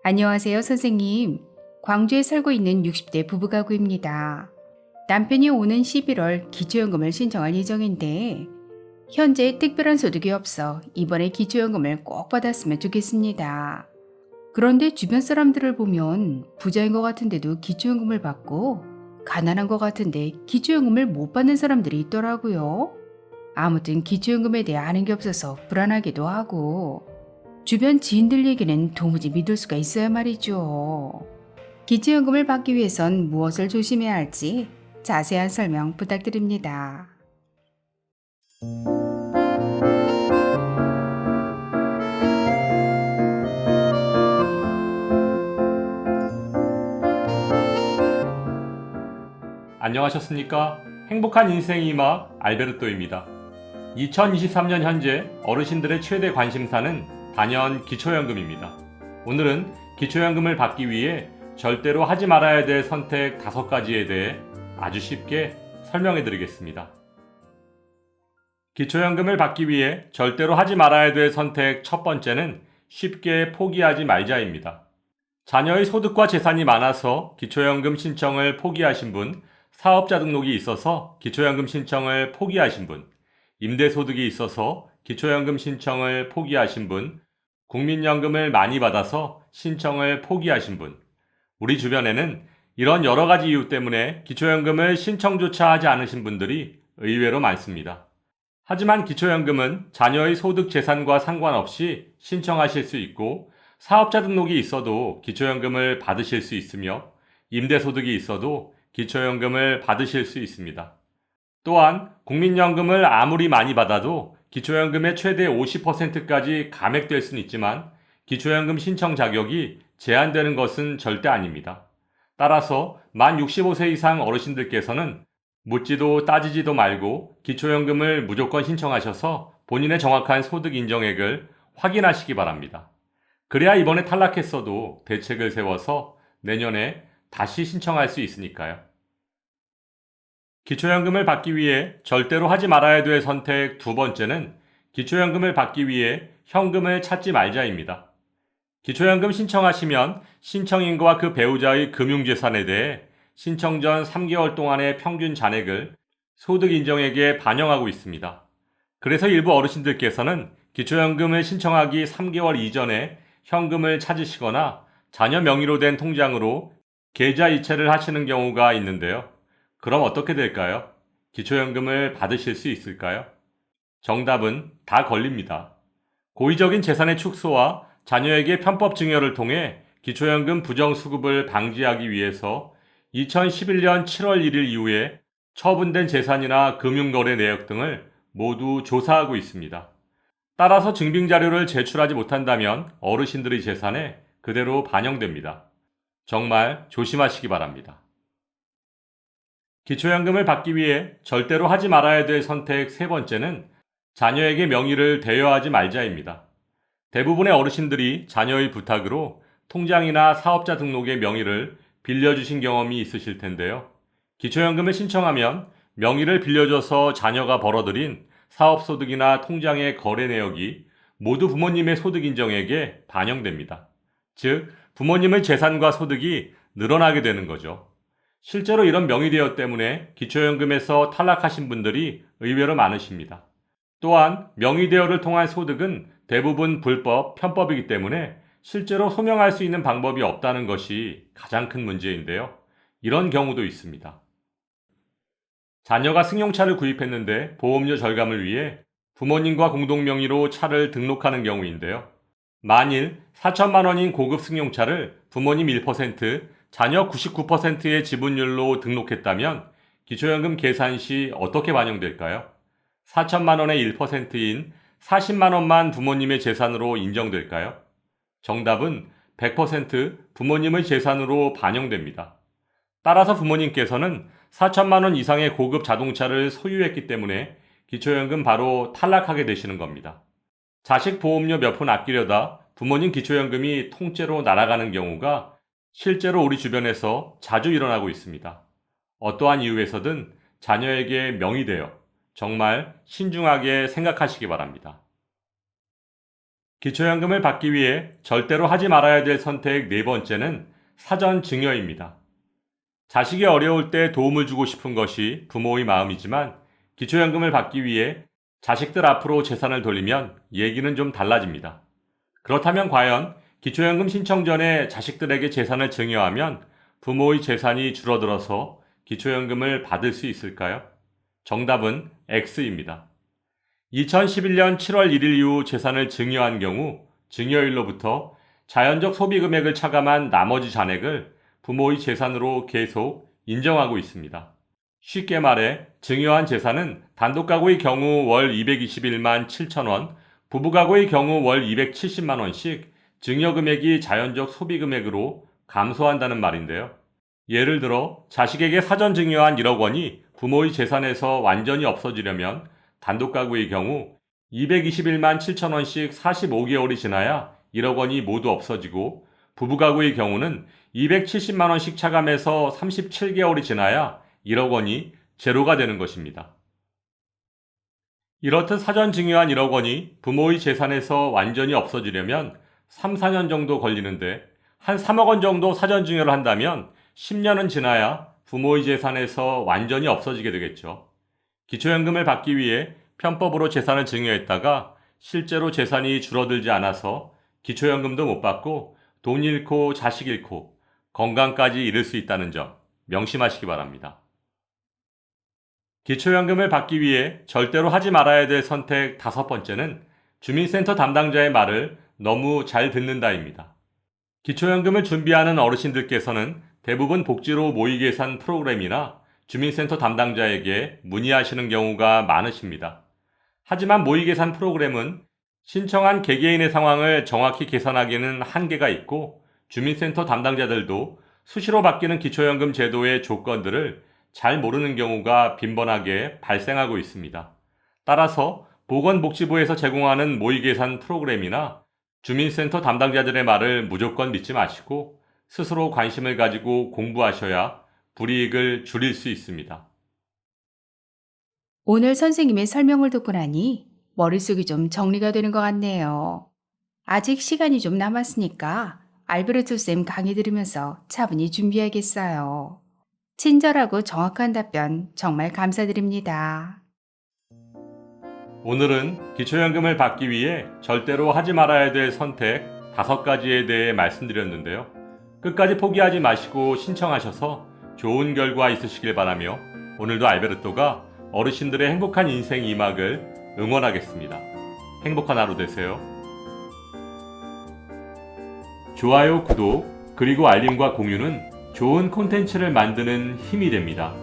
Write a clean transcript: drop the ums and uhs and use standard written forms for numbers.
안녕하세요, 선생님. 광주에 살고 있는 60대 부부가구입니다. 남편이 오는 11월 기초연금을 신청할 예정인데, 현재 특별한 소득이 없어 이번에 기초연금을 꼭 받았으면 좋겠습니다. 그런데 주변 사람들을 보면 부자인 것 같은데도 기초연금을 받고, 가난한 것 같은데 기초연금을 못 받는 사람들이 있더라고요. 아무튼 기초연금에 대해 아는 게 없어서 불안하기도 하고, 주변 지인들 얘기는 도무지 믿을 수가 있어야 말이죠. 기초연금을 받기 위해선 무엇을 조심해야 할지 자세한 설명 부탁드립니다. 안녕하셨습니까? 행복한 인생의 음악 알베르토입니다. 2023년 현재 어르신들의 최대 관심사는 단연 기초연금입니다. 오늘은 기초연금을 받기 위해 절대로 하지 말아야 될 선택 5가지에 대해 아주 쉽게 설명해 드리겠습니다. 기초연금을 받기 위해 절대로 하지 말아야 될 선택 첫 번째는 쉽게 포기하지 말자입니다. 자녀의 소득과 재산이 많아서 기초연금 신청을 포기하신 분, 사업자 등록이 있어서 기초연금 신청을 포기하신 분, 임대소득이 있어서 기초연금 신청을 포기하신 분, 국민연금을 많이 받아서 신청을 포기하신 분, 우리 주변에는 이런 여러 가지 이유 때문에 기초연금을 신청조차 하지 않으신 분들이 의외로 많습니다. 하지만 기초연금은 자녀의 소득 재산과 상관없이 신청하실 수 있고 사업자 등록이 있어도 기초연금을 받으실 수 있으며 임대소득이 있어도 기초연금을 받으실 수 있습니다. 또한 국민연금을 아무리 많이 받아도 기초연금의 최대 50%까지 감액될 수는 있지만 기초연금 신청 자격이 제한되는 것은 절대 아닙니다. 따라서 만 65세 이상 어르신들께서는 묻지도 따지지도 말고 기초연금을 무조건 신청하셔서 본인의 정확한 소득 인정액을 확인하시기 바랍니다. 그래야 이번에 탈락했어도 대책을 세워서 내년에 다시 신청할 수 있으니까요. 기초연금을 받기 위해 절대로 하지 말아야 될 선택 두 번째는 기초연금을 받기 위해 현금을 찾지 말자입니다. 기초연금 신청하시면 신청인과 그 배우자의 금융재산에 대해 신청 전 3개월 동안의 평균 잔액을 소득 인정액에 반영하고 있습니다. 그래서 일부 어르신들께서는 기초연금을 신청하기 3개월 이전에 현금을 찾으시거나 자녀 명의로 된 통장으로 계좌 이체를 하시는 경우가 있는데요. 그럼 어떻게 될까요? 기초연금을 받으실 수 있을까요? 정답은 다 걸립니다. 고의적인 재산의 축소와 자녀에게 편법 증여를 통해 기초연금 부정수급을 방지하기 위해서 2011년 7월 1일 이후에 처분된 재산이나 금융거래 내역 등을 모두 조사하고 있습니다. 따라서 증빙자료를 제출하지 못한다면 어르신들의 재산에 그대로 반영됩니다. 정말 조심하시기 바랍니다. 기초연금을 받기 위해 절대로 하지 말아야 될 선택 세 번째는 자녀에게 명의를 대여하지 말자입니다. 대부분의 어르신들이 자녀의 부탁으로 통장이나 사업자 등록의 명의를 빌려주신 경험이 있으실 텐데요. 기초연금을 신청하면 명의를 빌려줘서 자녀가 벌어들인 사업소득이나 통장의 거래 내역이 모두 부모님의 소득 인정액에 반영됩니다. 즉, 부모님의 재산과 소득이 늘어나게 되는 거죠. 실제로 이런 명의 대여 때문에 기초연금에서 탈락하신 분들이 의외로 많으십니다. 또한 명의 대여를 통한 소득은 대부분 불법, 편법이기 때문에 실제로 소명할 수 있는 방법이 없다는 것이 가장 큰 문제인데요. 이런 경우도 있습니다. 자녀가 승용차를 구입했는데 보험료 절감을 위해 부모님과 공동 명의로 차를 등록하는 경우인데요. 만일 4천만 원인 고급 승용차를 부모님 1%, 자녀 99%의 지분율로 등록했다면 기초연금 계산 시 어떻게 반영될까요? 4천만 원의 1%인 40만 원만 부모님의 재산으로 인정될까요? 정답은 100% 부모님의 재산으로 반영됩니다. 따라서 부모님께서는 4천만 원 이상의 고급 자동차를 소유했기 때문에 기초연금 바로 탈락하게 되시는 겁니다. 자식 보험료 몇 푼 아끼려다 부모님 기초연금이 통째로 날아가는 경우가 실제로 우리 주변에서 자주 일어나고 있습니다. 어떠한 이유에서든 자녀에게 명의되어 정말 신중하게 생각하시기 바랍니다. 기초연금을 받기 위해 절대로 하지 말아야 될 선택 네 번째는 사전 증여입니다. 자식이 어려울 때 도움을 주고 싶은 것이 부모의 마음이지만 기초연금을 받기 위해 자식들 앞으로 재산을 돌리면 얘기는 좀 달라집니다. 그렇다면 과연 기초연금 신청 전에 자식들에게 재산을 증여하면 부모의 재산이 줄어들어서 기초연금을 받을 수 있을까요? 정답은 X입니다. 2011년 7월 1일 이후 재산을 증여한 경우 증여일로부터 자연적 소비 금액을 차감한 나머지 잔액을 부모의 재산으로 계속 인정하고 있습니다. 쉽게 말해 증여한 재산은 단독 가구의 경우 월 221만 7천 원, 부부 가구의 경우 월 270만 원씩 증여 금액이 자연적 소비 금액으로 감소한다는 말인데요. 예를 들어 자식에게 사전 증여한 1억 원이 부모의 재산에서 완전히 없어지려면 단독 가구의 경우 221만 7천 원씩 45개월이 지나야 1억 원이 모두 없어지고 부부 가구의 경우는 270만 원씩 차감해서 37개월이 지나야 1억 원이 제로가 되는 것입니다. 이렇듯 사전 증여한 1억 원이 부모의 재산에서 완전히 없어지려면 3, 4년 정도 걸리는데 한 3억 원 정도 사전 증여를 한다면 10년은 지나야 부모의 재산에서 완전히 없어지게 되겠죠. 기초연금을 받기 위해 편법으로 재산을 증여했다가 실제로 재산이 줄어들지 않아서 기초연금도 못 받고 돈 잃고 자식 잃고 건강까지 잃을 수 있다는 점 명심하시기 바랍니다. 기초연금을 받기 위해 절대로 하지 말아야 될 선택 다섯 번째는 주민센터 담당자의 말을 너무 잘 듣는다입니다. 기초연금을 준비하는 어르신들께서는 대부분 복지로 모의계산 프로그램이나 주민센터 담당자에게 문의하시는 경우가 많으십니다. 하지만 모의계산 프로그램은 신청한 개개인의 상황을 정확히 계산하기에는 한계가 있고 주민센터 담당자들도 수시로 바뀌는 기초연금 제도의 조건들을 잘 모르는 경우가 빈번하게 발생하고 있습니다. 따라서 보건복지부에서 제공하는 모의계산 프로그램이나 주민센터 담당자들의 말을 무조건 믿지 마시고 스스로 관심을 가지고 공부하셔야 불이익을 줄일 수 있습니다. 오늘 선생님의 설명을 듣고 나니 머릿속이 좀 정리가 되는 것 같네요. 아직 시간이 좀 남았으니까 알베르토 쌤 강의 들으면서 차분히 준비하겠어요. 친절하고 정확한 답변 정말 감사드립니다. 오늘은 기초연금을 받기 위해 절대로 하지 말아야 될 선택 5가지에 대해 말씀드렸는데요. 끝까지 포기하지 마시고 신청하셔서 좋은 결과 있으시길 바라며 오늘도 알베르토가 어르신들의 행복한 인생 2막을 응원하겠습니다. 행복한 하루 되세요. 좋아요, 구독, 그리고 알림과 공유는 좋은 콘텐츠를 만드는 힘이 됩니다.